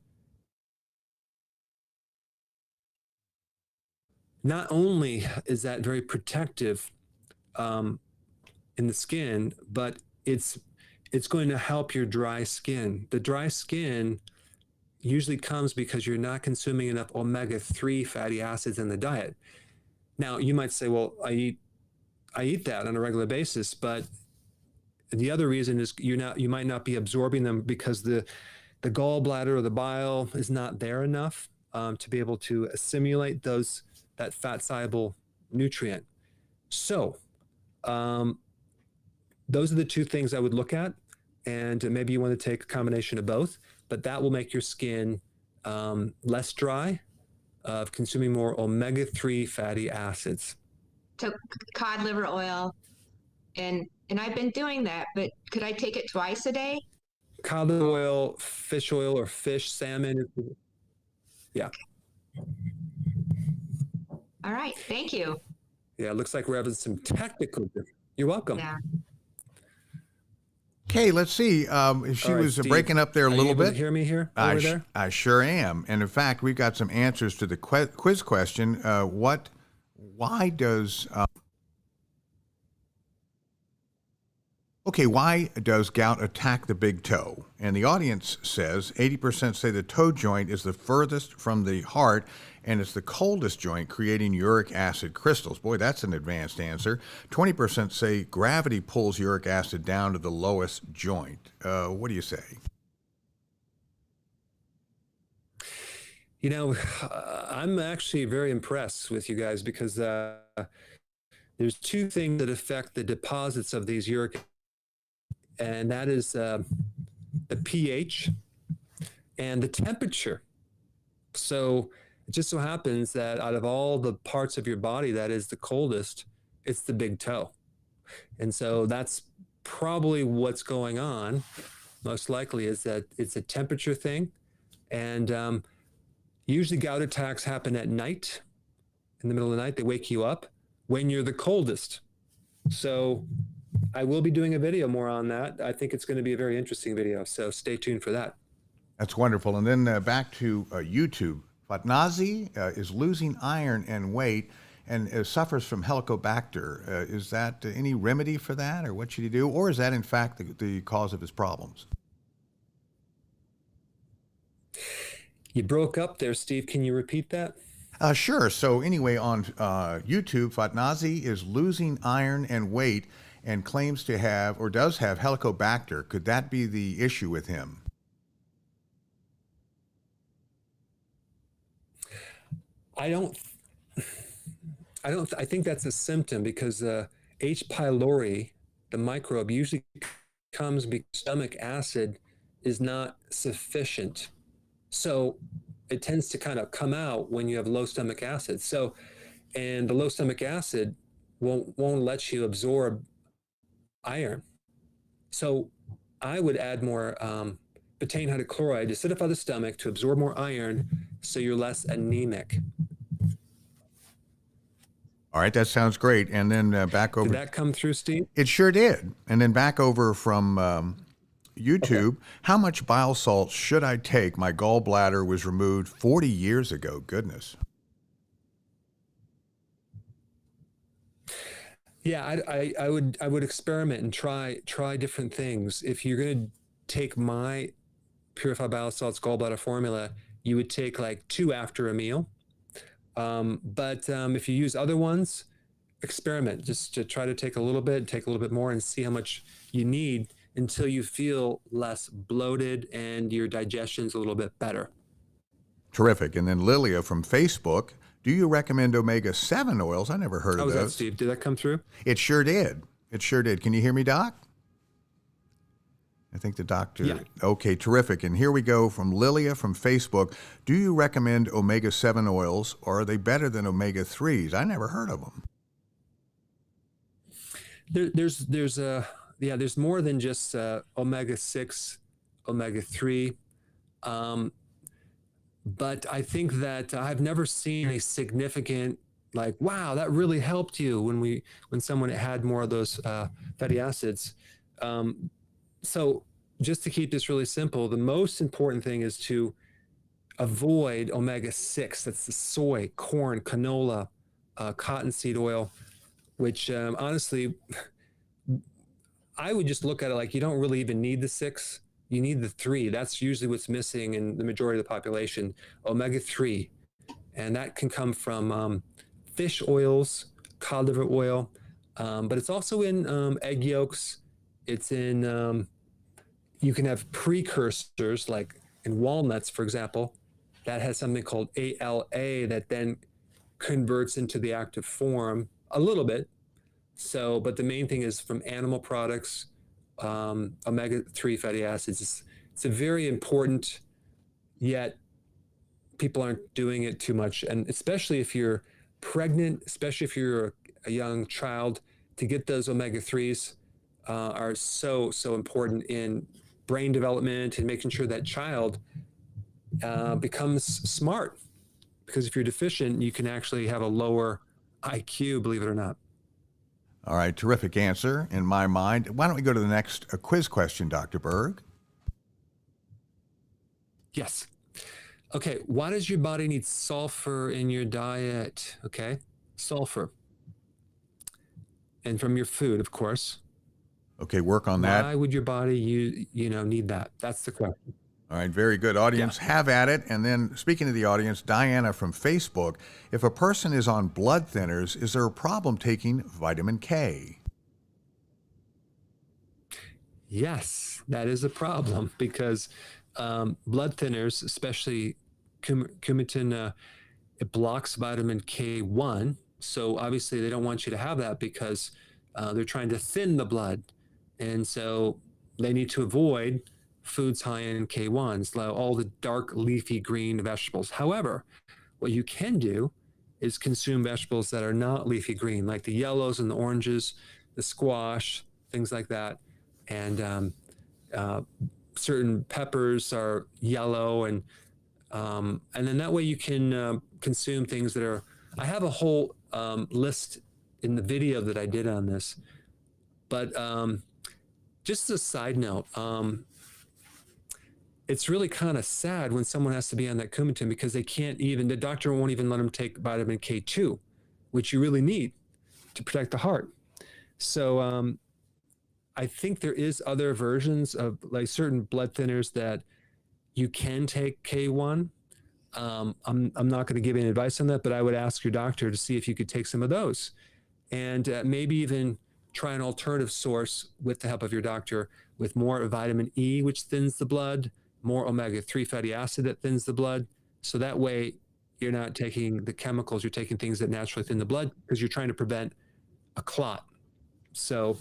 Not only is that very protective in the skin, but it's going to help your dry skin. The dry skin usually comes because you're not consuming enough omega-3 fatty acids in the diet. Now, you might say, well, I eat that on a regular basis, but the other reason is you might not be absorbing them because the gallbladder or the bile is not there enough to be able to assimilate that fat soluble nutrient. So those are the two things I would look at, and maybe you want to take a combination of both, but that will make your skin less dry, consuming more omega-3 fatty acids. So cod liver oil, and I've been doing that, but could I take it twice a day? Cod liver oil, fish oil, or fish, salmon. Yeah. All right. Thank you. Yeah, it looks like we're having some technical. You're welcome. Yeah. Okay, let's see. She All right, was Steve, breaking up there a are you little able to bit. hear me here over there? I sure am. And in fact, we've got some answers to the quiz question. Why does gout attack the big toe? And the audience says 80% say the toe joint is the furthest from the heart and it's the coldest joint, creating uric acid crystals. Boy, that's an advanced answer. 20% say gravity pulls uric acid down to the lowest joint. What do you say? You know, I'm actually very impressed with you guys because there's two things that affect the deposits of these uric, and that is the pH and the temperature. So it just so happens that out of all the parts of your body that is the coldest, it's the big toe. And so that's probably what's going on. Most likely is that it's a temperature thing. And usually gout attacks happen at night. In the middle of the night, they wake you up when you're the coldest. So I will be doing a video more on that. I think it's going to be a very interesting video. So stay tuned for that. That's wonderful. And then back to YouTube. Fatnazi is losing iron and weight and suffers from Helicobacter. Is that any remedy for that, or what should he do? Or is that, in fact, the cause of his problems? You broke up there, Steve. Can you repeat that? Sure. So anyway, on YouTube, Fatnazi is losing iron and weight and claims to have, or does have, Helicobacter. Could that be the issue with him? I I think that's a symptom because H. pylori, the microbe, usually comes because stomach acid is not sufficient. So it tends to kind of come out when you have low stomach acid. So, and the low stomach acid won't let you absorb iron. So I would add more betaine hydrochloride to acidify the stomach to absorb more iron so you're less anemic. All right, that sounds great. And then back over. Did that come through, Steve? It sure did. And then back over from YouTube. Okay. How much bile salts should I take? My gallbladder was removed 40 years ago. Goodness. Yeah, I would experiment and try different things. If you're going to take my purified bile salts gallbladder formula, you would take like 2 after a meal. But if you use other ones, experiment just to try to take a little bit more and see how much you need until you feel less bloated and your digestion's a little bit better. Terrific. And then Lilia from Facebook, do you recommend omega-7 oils? I never heard of those. How was that, Steve? Did that come through? It sure did. It sure did. Can you hear me, Doc? I think the doctor. Yeah. Okay, terrific. And here we go from Lilia from Facebook. Do you recommend omega-7 oils, or are they better than omega-3s? I never heard of them. There's more than just omega-6, omega-3. But I think that I've never seen a significant, like, wow, that really helped you when someone had more of those fatty acids. So just to keep this really simple, the most important thing is to avoid omega-6. That's the soy, corn, canola, cottonseed oil, which honestly, I would just look at it like you don't really even need the 6. You need the 3. That's usually what's missing in the majority of the population, omega-3. And that can come from fish oils, cod liver oil, but it's also in egg yolks. It's in, you can have precursors like in walnuts, for example, that has something called ALA that then converts into the active form a little bit. So, but the main thing is from animal products, omega-3 fatty acids. It's a very important, yet people aren't doing it too much. And especially if you're pregnant, especially if you're a young child, to get those omega-3s are so important in brain development and making sure that child becomes smart. Because if you're deficient, you can actually have a lower IQ, believe it or not. All right, terrific answer in my mind. Why don't we go to the next quiz question, Dr. Berg? Yes. Okay, why does your body need sulfur in your diet? Okay, sulfur. And from your food, of course. Okay, work on that. Why would your body need that? That's the question. All right, very good. Audience, have at it. And then speaking to the audience, Diana from Facebook, if a person is on blood thinners, is there a problem taking vitamin K? Yes, that is a problem because blood thinners, especially Coumadin, it blocks vitamin K1. So obviously they don't want you to have that because they're trying to thin the blood. And so they need to avoid foods high in K1s, like all the dark leafy green vegetables. However, what you can do is consume vegetables that are not leafy green, like the yellows and the oranges, the squash, things like that. And certain peppers are yellow, and then that way you can consume things that are. I have a whole list in the video that I did on this, but just as a side note. It's really kind of sad when someone has to be on that Coumadin because they can't even, the doctor won't even let them take vitamin K2, which you really need to protect the heart. So I think there is other versions of like certain blood thinners that you can take K1. I'm not going to give any advice on that, but I would ask your doctor to see if you could take some of those and maybe even try an alternative source with the help of your doctor with more vitamin E, which thins the blood, more omega-3 fatty acid that thins the blood. So that way you're not taking the chemicals, you're taking things that naturally thin the blood because you're trying to prevent a clot. So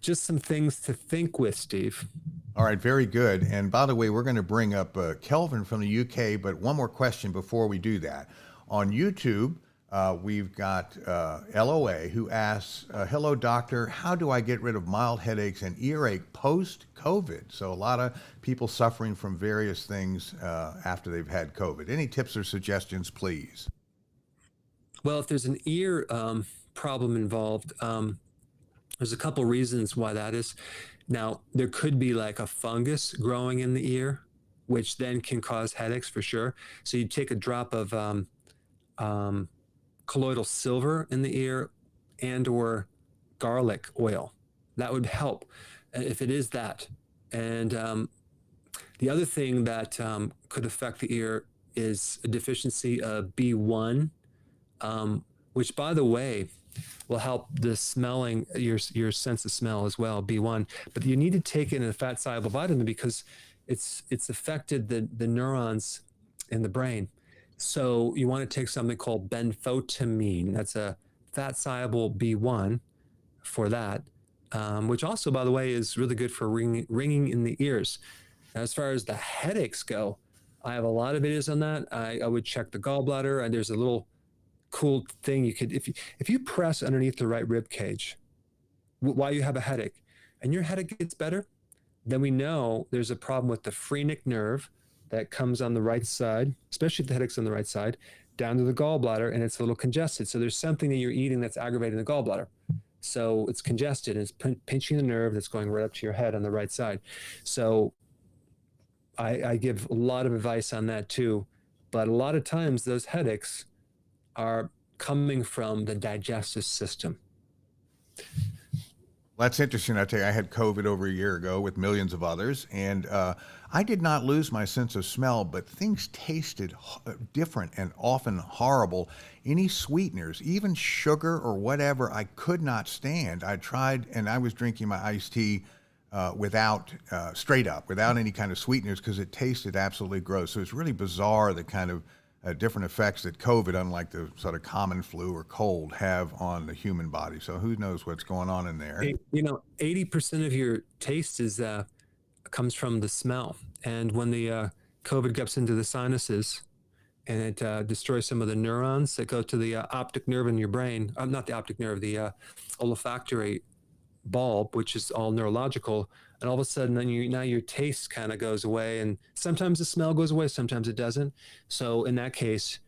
just some things to think with, Steve. All right, very good. And by the way, we're going to bring up Kelvin from the UK, but one more question before we do that. On YouTube, we've got LOA who asks, hello, doctor, how do I get rid of mild headaches and earache post-COVID? So a lot of people suffering from various things after they've had COVID. Any tips or suggestions, please? Well, if there's an ear problem involved, there's a couple reasons why that is. Now, there could be like a fungus growing in the ear, which then can cause headaches for sure. So you take a drop of colloidal silver in the ear and or garlic oil. That would help if it is that. And the other thing that could affect the ear is a deficiency of B1, which, by the way, will help the smelling, your sense of smell as well, B1. But you need to take in a fat soluble vitamin because it's affected the neurons in the brain. So you want to take something called benfotiamine. That's a fat soluble B1 for that, which also, by the way, is really good for ringing in the ears. Now, as far as the headaches go, I have a lot of videos on that. I would check the gallbladder, and there's a little cool thing you could, if you press underneath the right rib cage while you have a headache and your headache gets better, then we know there's a problem with the phrenic nerve that comes on the right side, especially if the headache's on the right side, down to the gallbladder, and it's a little congested. So there's something that you're eating that's aggravating the gallbladder. So it's congested, and it's pinching the nerve that's going right up to your head on the right side. So I give a lot of advice on that too. But a lot of times those headaches are coming from the digestive system. That's interesting. I tell you, I had COVID over a year ago with millions of others, and I did not lose my sense of smell, but things tasted different and often horrible. Any sweeteners, even sugar or whatever, I could not stand. I tried, and I was drinking my iced tea without, straight up, without any kind of sweeteners because it tasted absolutely gross. So it's really bizarre the kind of different effects that COVID, unlike the sort of common flu or cold, have on the human body. So who knows what's going on in there? 80% of your taste is comes from the smell. And when the COVID gets into the sinuses and it destroys some of the neurons that go to the optic nerve in your brain, not the optic nerve, the olfactory bulb, which is all neurological, and all of a sudden then now your taste kind of goes away, and sometimes the smell goes away, sometimes it doesn't. So in that case,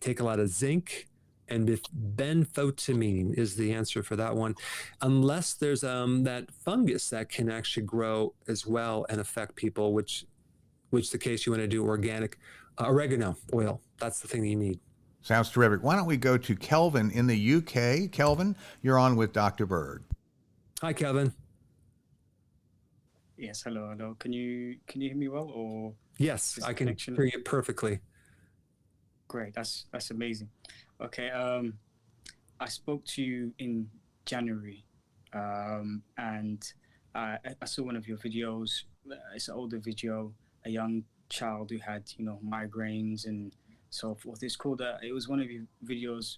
take a lot of zinc, and benfotiamine is the answer for that one, unless there's that fungus that can actually grow as well and affect people, which the case you want to do organic oregano oil. That's the thing that you need. Sounds terrific. Why don't we go to Kelvin in the UK? Kelvin, you're on with Dr. Berg. Hi, Kevin. Yes, hello. Can you hear me well, or? Yes, I can hear you perfectly. Great, that's amazing. Okay, I spoke to you in January, and I saw one of your videos. It's an older video, a young child who had migraines and so forth. It's called. It was one of your videos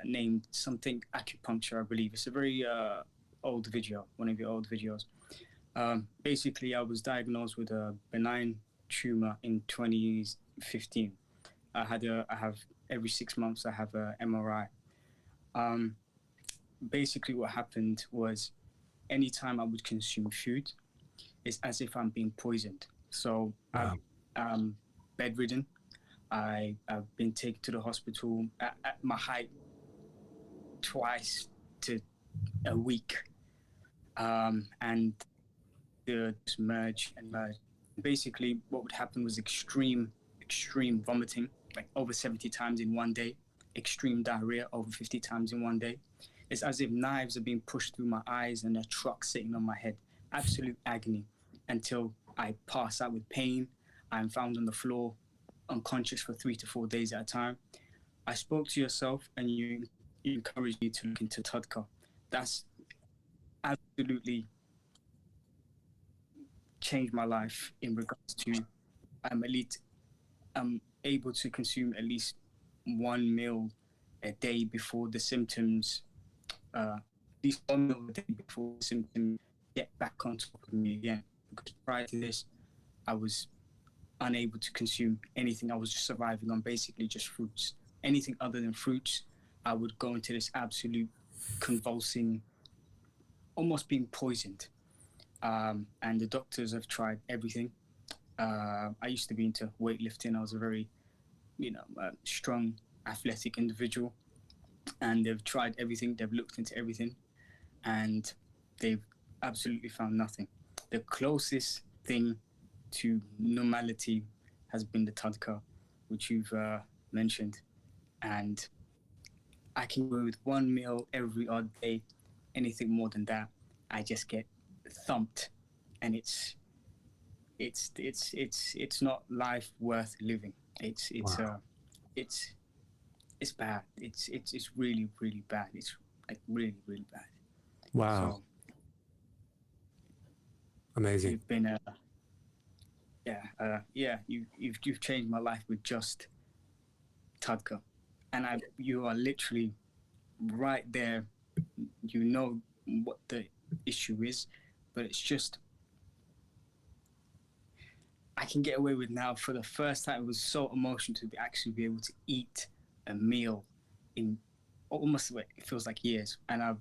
named something acupuncture, I believe. It's a very old video, one of your old videos. Basically, I was diagnosed with a benign tumor in 2015. I have every 6 months I have a MRI. Basically, what happened was, anytime I would consume food, it's as if I'm being poisoned. So I'm bedridden. I've been taken to the hospital at my height twice to a week. And the merge. Basically, what would happen was extreme vomiting, like over 70 times in one day, extreme diarrhea over 50 times in one day. It's as if knives are being pushed through my eyes and a truck sitting on my head. Absolute agony until I pass out with pain. I'm found on the floor, unconscious for 3 to 4 days at a time. I spoke to yourself and you encouraged me to look into Tudca. That's absolutely changed my life in regards to I'm able to consume at least one meal a day before the symptoms least 1 meal a day before symptoms get back on top of me again. Because prior to this, I was unable to consume anything. I was just surviving on basically just fruits. Anything other than fruits, I would go into this absolute convulsing, almost being poisoned. And the doctors have tried everything. I used to be into weightlifting. I was a very, strong, athletic individual. And they've tried everything. They've looked into everything. And they've absolutely found nothing. The closest thing to normality has been the Tudca, which you've mentioned. And I can go with 1 meal every odd day. Anything more than that, I just get thumped, and it's not life worth living. It's bad. It's really, really bad. It's like really, really bad. Wow. So, amazing. You've been you've changed my life with just Tudca, and you are literally right there. You know what the issue is, but it's just I can get away with now. For the first time, it was so emotional to actually be able to eat a meal in almost, it feels like years, and I've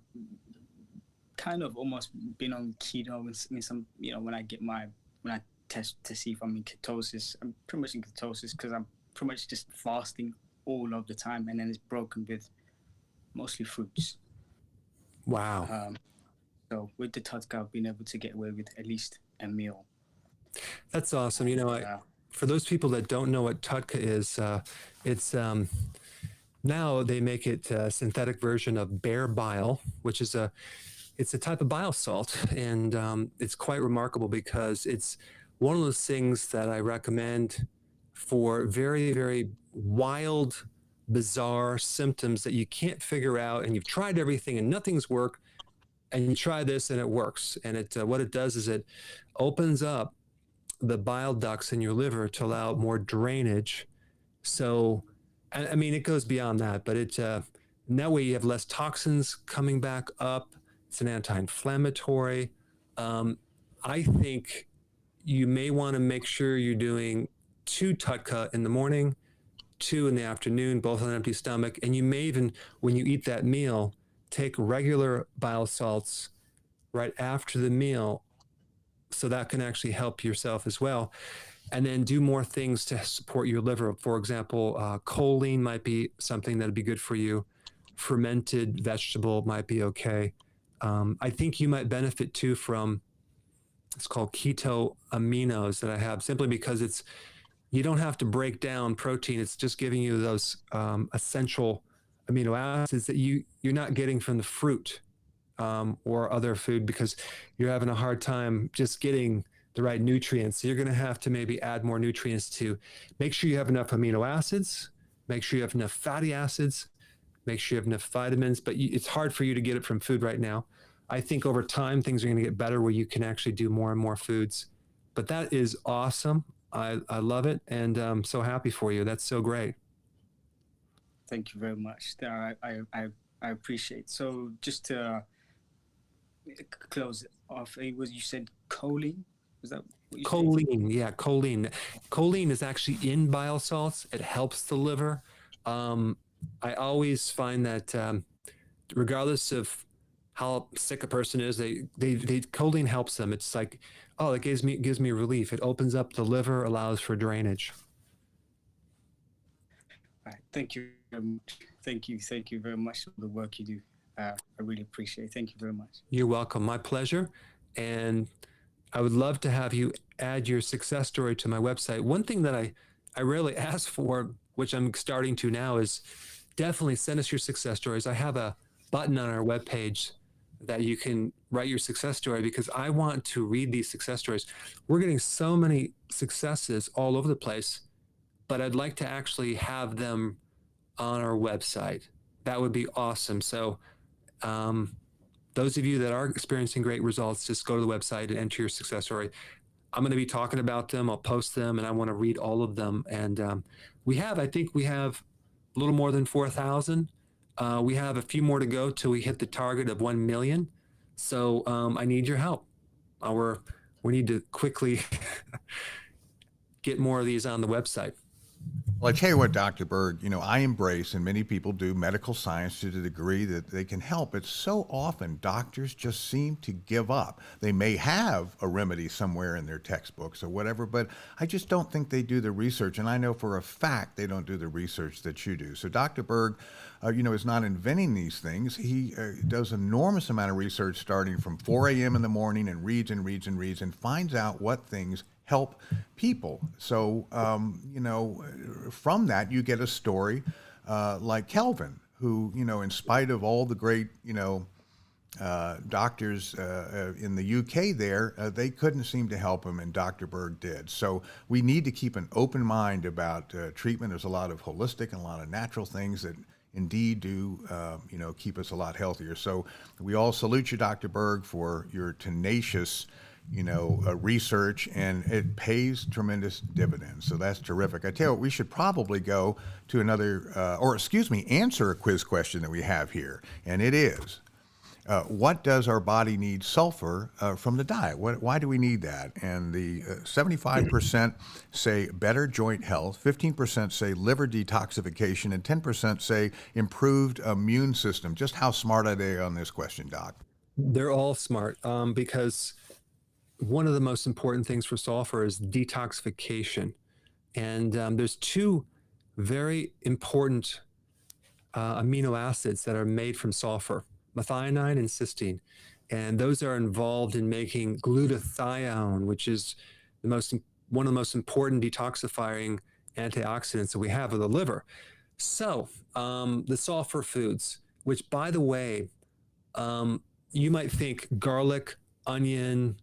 kind of almost been on keto in some, when I test to see if I'm in ketosis. I'm pretty much in ketosis because I'm pretty much just fasting all of the time, and then it's broken with mostly fruits. Wow. So with the Tudca, I've been able to get away with at least a meal. That's awesome. For those people that don't know what Tudca is, it's now they make it a synthetic version of bear bile, which is it's a type of bile salt, and it's quite remarkable because it's one of those things that I recommend for very, very wild, bizarre symptoms that you can't figure out, and you've tried everything and nothing's worked, and you try this and it works. And what it does is it opens up the bile ducts in your liver to allow more drainage. So, I mean, it goes beyond that, but and that way you have less toxins coming back up. It's an anti-inflammatory. I think you may want to make sure you're doing 2 Tudca in the morning, 2 in the afternoon, both on an empty stomach. And you may even, when you eat that meal, take regular bile salts right after the meal, so that can actually help yourself as well. And then do more things to support your liver. For example, choline might be something that'd be good for you. Fermented vegetable might be okay. I think you might benefit too from, it's called keto aminos that I have, simply because you don't have to break down protein. It's just giving you those essential amino acids that you're not getting from the fruit or other food, because you're having a hard time just getting the right nutrients. So you're going to have to maybe add more nutrients to make sure you have enough amino acids, make sure you have enough fatty acids, make sure you have enough vitamins, but it's hard for you to get it from food right now. I think over time, things are going to get better where you can actually do more and more foods. But that is awesome. I love it. And I'm so happy for you. That's so great. Thank you very much. I appreciate. So just to close it off, you said choline? Was that what you choline? Said? Yeah, choline. Choline is actually in bile salts. It helps the liver. I always find that regardless of how sick a person is, they choline helps them. It's like, oh, it gives me relief. It opens up the liver, allows for drainage. All right. Thank you very much. Thank you very much for the work you do. I really appreciate it. Thank you very much. You're welcome. My pleasure. And I would love to have you add your success story to my website. One thing that I rarely ask for, which I'm starting to now, is definitely send us your success stories. I have a button on our webpage that you can write your success story, because I want to read these success stories. We're getting so many successes all over the place, but I'd like to actually have them on our website. That would be awesome. So those of you that are experiencing great results, just go to the website and enter your success story. I'm going to be talking about them. I'll post them, and I want to read all of them. And I think we have a little more than 4,000. We have a few more to go till we hit the target of 1 million. So I need your help. We need to quickly get more of these on the website. Well, I tell you what, Dr. Berg, I embrace, and many people do, medical science to the degree that they can help. It's so often doctors just seem to give up. They may have a remedy somewhere in their textbooks or whatever, but I just don't think they do the research. And I know for a fact they don't do the research that you do. So Dr. Berg, is not inventing these things. He does an enormous amount of research starting from 4 a.m. in the morning and reads and reads and reads and finds out what things help people. So, from that, you get a story like Kelvin, who, in spite of all the great, doctors in the UK there, they couldn't seem to help him, and Dr. Berg did. So we need to keep an open mind about treatment. There's a lot of holistic and a lot of natural things that indeed do, keep us a lot healthier. So we all salute you, Dr. Berg, for your tenacious research, and it pays tremendous dividends. So that's terrific. I tell you what, we should probably go to another, answer a quiz question that we have here. And it is, what does our body need sulfur from the diet? Why do we need that? And the 75% say better joint health, 15% say liver detoxification, and 10% say improved immune system. Just how smart are they on this question, Doc? They're all smart because one of the most important things for sulfur is detoxification. And there's two very important amino acids that are made from sulfur, methionine and cysteine. And those are involved in making glutathione, which is one of the most important detoxifying antioxidants that we have of the liver. So the sulfur foods, which, by the way, you might think garlic, onion,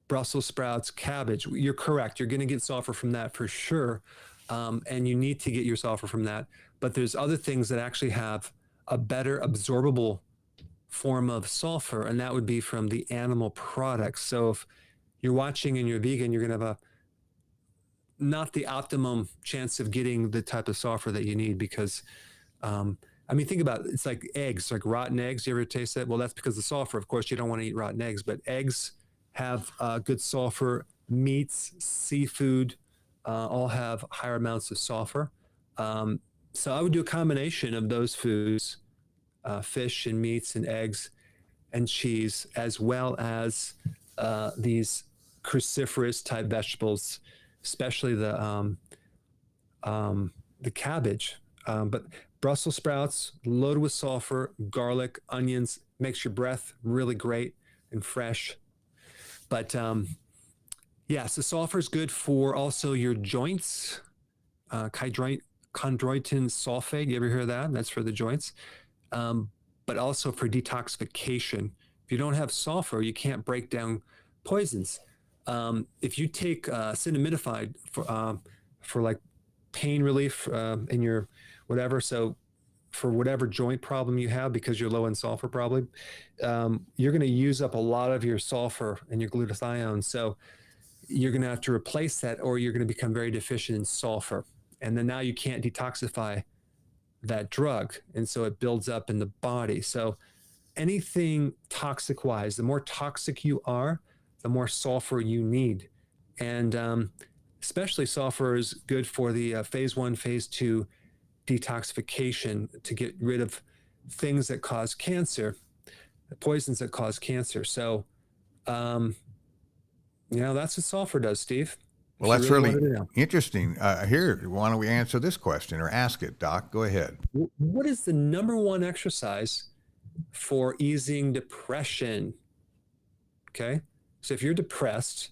Brussels sprouts, cabbage. You're correct. You're going to get sulfur from that for sure. And you need to get your sulfur from that. But there's other things that actually have a better absorbable form of sulfur, and that would be from the animal products. So if you're watching and you're vegan, you're going to have not the optimum chance of getting the type of sulfur that you need because, think about it. It's like eggs, like rotten eggs. You ever taste that? Well, that's because of sulfur. Of course, you don't want to eat rotten eggs, but eggs have good sulfur. Meats, seafood, all have higher amounts of sulfur. So I would do a combination of those foods, fish and meats and eggs and cheese, as well as these cruciferous type vegetables, especially the cabbage. But Brussels sprouts, loaded with sulfur, garlic, onions, makes your breath really great and fresh. But so sulfur is good for also your joints. Chondroitin sulfate, you ever hear of that? That's for the joints. But also for detoxification. If you don't have sulfur, you can't break down poisons. If you take cinnaminidide for like pain relief in your whatever, so for whatever joint problem you have, because you're low in sulfur probably, you're going to use up a lot of your sulfur and your glutathione. So you're going to have to replace that, or you're going to become very deficient in sulfur. And then now you can't detoxify that drug. And so it builds up in the body. So anything toxic wise, the more toxic you are, the more sulfur you need. And especially sulfur is good for the phase 1, phase 2 detoxification to get rid of things that cause cancer, poisons that cause cancer. So, that's what sulfur does, Steve. Well, that's really interesting. Here, why don't we answer this question or ask it, Doc? Go ahead. What is the number one exercise for easing depression? Okay. So if you're depressed,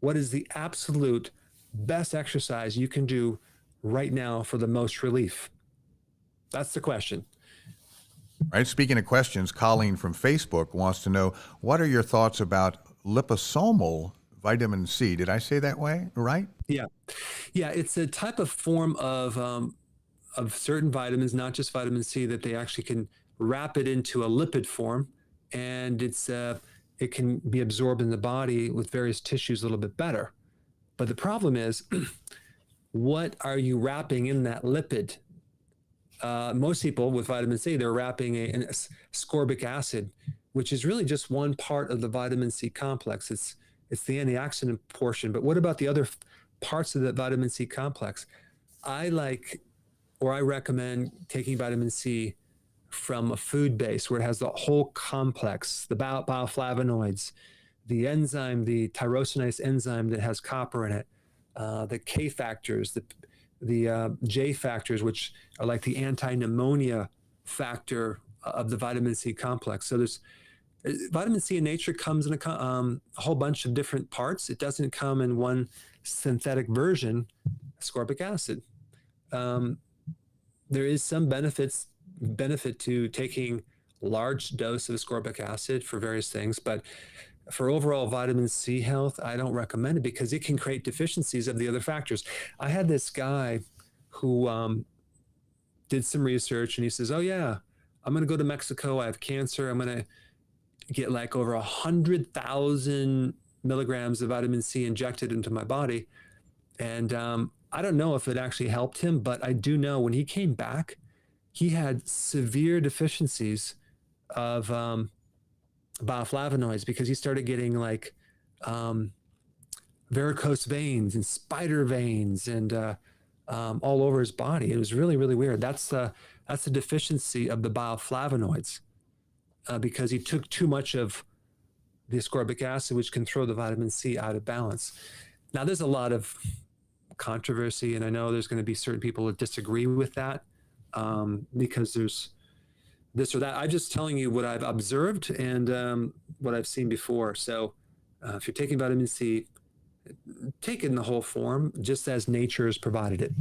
what is the absolute best exercise you can do right now for the most relief? That's the question. Right. Speaking of questions, Colleen from Facebook wants to know, what are your thoughts about liposomal vitamin C? Did I say that way? Right? Yeah. It's a type of form of certain vitamins, not just vitamin C, that they actually can wrap it into a lipid form, and it can be absorbed in the body with various tissues a little bit better. But the problem is, what are you wrapping in that lipid? most people with vitamin C, they're wrapping a ascorbic acid, which is really just one part of the vitamin C complex. It's the antioxidant portion. But what about the other parts of the vitamin C complex? I recommend taking vitamin C from a food base where it has the whole complex, the bioflavonoids, the enzyme, the tyrosinase enzyme that has copper in it, the K factors, the J factors, which are like the anti-pneumonia factor of the vitamin C complex. So there's vitamin C in nature comes in a whole bunch of different parts. It doesn't come in one synthetic version, ascorbic acid. There is some benefit to taking large dose of ascorbic acid for various things, but for overall vitamin C health, I don't recommend it because it can create deficiencies of the other factors. I had this guy who did some research and he says, oh yeah, I'm going to go to Mexico. I have cancer. I'm going to get like over 100,000 milligrams of vitamin C injected into my body. And I don't know if it actually helped him, but I do know when he came back, he had severe deficiencies of bioflavonoids because he started getting like varicose veins and spider veins and all over his body. It was really, really weird. That's a deficiency of the bioflavonoids because he took too much of the ascorbic acid, which can throw the vitamin C out of balance. Now, there's a lot of controversy, and I know there's going to be certain people that disagree with that because there's this or that. I'm just telling you what I've observed and what I've seen before. So if you're taking vitamin C, take it in the whole form, just as nature has provided it.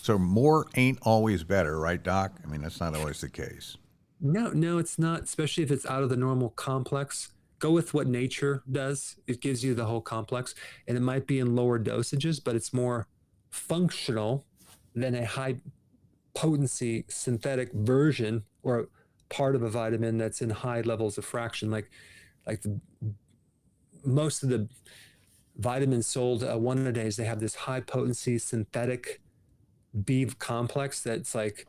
So more ain't always better, right, Doc? I mean, that's not always the case. No, it's not, especially if it's out of the normal complex. Go with what nature does. It gives you the whole complex, and it might be in lower dosages, but it's more functional than a high potency synthetic version or part of a vitamin that's in high levels of fraction. Like most of the vitamins sold one a days, they have this high potency synthetic B complex that's like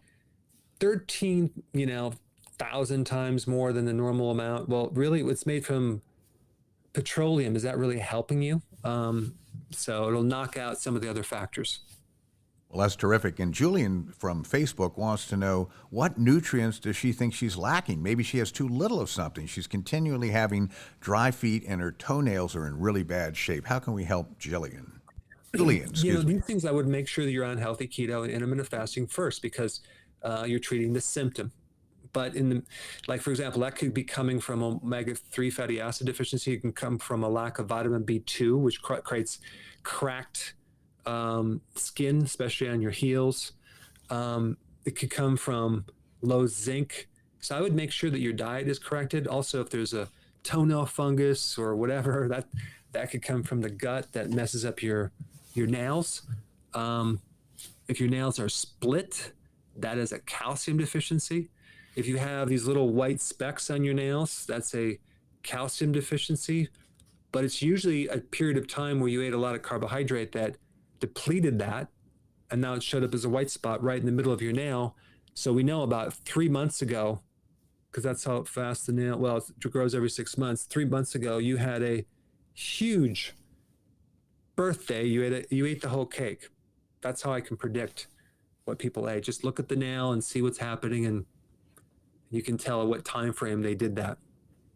13,000 times more than the normal amount. Well, really, it's made from petroleum. Is that really helping you? So it'll knock out some of the other factors. Well, that's terrific. And Julian from Facebook wants to know, what nutrients does she think she's lacking? Maybe she has too little of something. She's continually having dry feet and her toenails are in really bad shape. How can we help Julian? These things I would make sure that you're on healthy keto and intermittent fasting first because you're treating the symptom. But for example, that could be coming from omega-3 fatty acid deficiency. It can come from a lack of vitamin B2, which creates cracked skin, especially on your heels. It could come from low zinc. So I would make sure that your diet is corrected. Also, if there's a toenail fungus or whatever, that could come from the gut that messes up your nails. If your nails are split, that is a calcium deficiency. If you have these little white specks on your nails, that's a calcium deficiency. But it's usually a period of time where you ate a lot of carbohydrate that depleted that, and now it showed up as a white spot right in the middle of your nail. So we know about 3 months ago, because that's how fast the nail, well, it grows every 6 months. 3 months ago, you had a huge birthday. You ate the whole cake. That's how I can predict what people ate. Just look at the nail and see what's happening, and you can tell at what time frame they did that.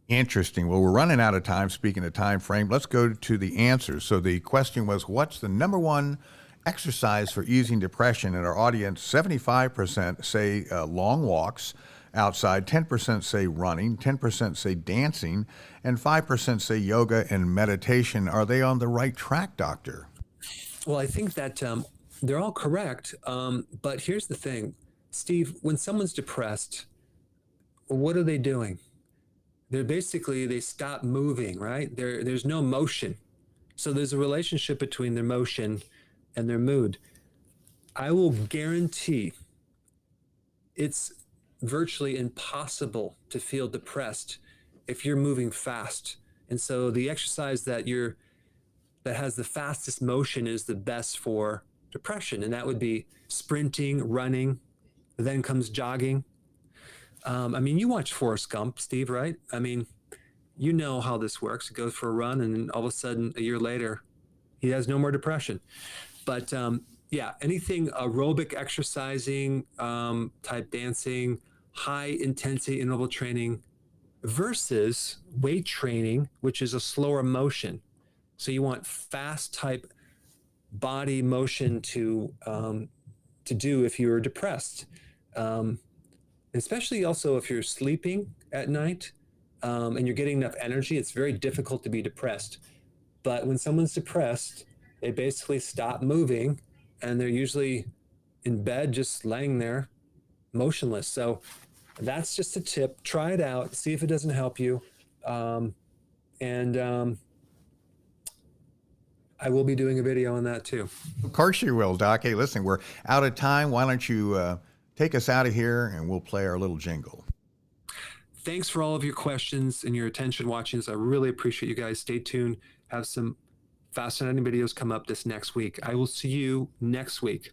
Interesting. Well, we're running out of time. Speaking of time frame, let's go to the answers. So the question was, what's the number one exercise for easing depression? In our audience, 75% say long walks outside, 10% say running, 10% say dancing, and 5% say yoga and meditation. Are they on the right track, Doctor? Well, I think that they're all correct. But here's the thing, Steve, when someone's depressed, what are they doing? They stop moving, right? There's no motion. So there's a relationship between their motion and their mood. I will guarantee it's virtually impossible to feel depressed if you're moving fast. And so the exercise that has the fastest motion is the best for depression. And that would be sprinting, running. Then comes jogging. I mean, you watch Forrest Gump, Steve, right? I mean, you know how this works. He goes for a run, and then all of a sudden, a year later, he has no more depression. But yeah, anything aerobic exercising, type dancing, high intensity interval training versus weight training, which is a slower motion. So you want fast type body motion to do if you're depressed. Especially also if you're sleeping at night and you're getting enough energy, it's very difficult to be depressed. But when someone's depressed, they basically stop moving and they're usually in bed just laying there motionless. So that's just a tip. Try it out, see if it doesn't help you. I will be doing a video on that too. Of course you will, Doc. Hey, listen, we're out of time. Why don't you take us out of here and we'll play our little jingle. Thanks for all of your questions and your attention watching this. I really appreciate you guys. Stay tuned. Have some fascinating videos come up this next week. I will see you next week.